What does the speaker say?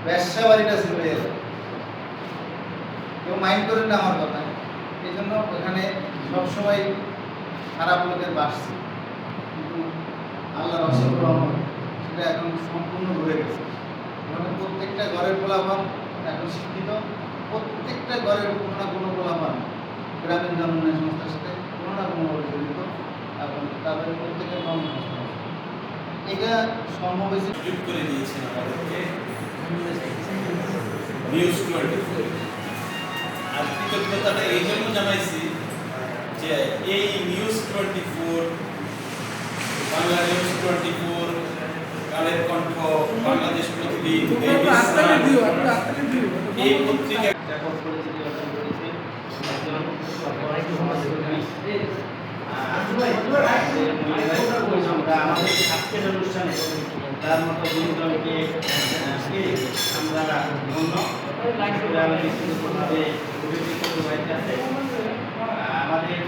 ব্যবসা বাড়িটা চলে গেল, কেউ মাইন্ড করেন না আমার কথা। এই জন্য ওখানে সবসময় খারাপ লোকের বাসছে, কিন্তু আল্লাহর অশেষ রহমত সেটা এখন সম্পূর্ণ ঘুরে গেছে। মানে প্রত্যেকটা ঘরের পোলাপান এখন শিক্ষিত, প্রত্যেকটা ঘরের কোনো না কোনো পোলাপান গ্রামীণ জনগণের সংস্থার সাথে কোনো না কোনোভাবে জড়িত এবং তাদের প্রত্যেকের কর্মসংস্থান। এটা সম্ভব হয়েছে করে দিয়েছেন আমাদেরকে নিউজ 24। আর কৃতজ্ঞতাটা এই জন্য জানাইছি যে এই নিউজ 24, বাংলা নিউজ 24, কালের কণ্ঠ, বাংলাদেশ প্রতিদিন, এই পত্রিকা পরিচিতি অর্জন করেছে আমরা আমাদের আজকের অনুষ্ঠানে তার মতো গুণজনকে আমরা ধন্য আমাদের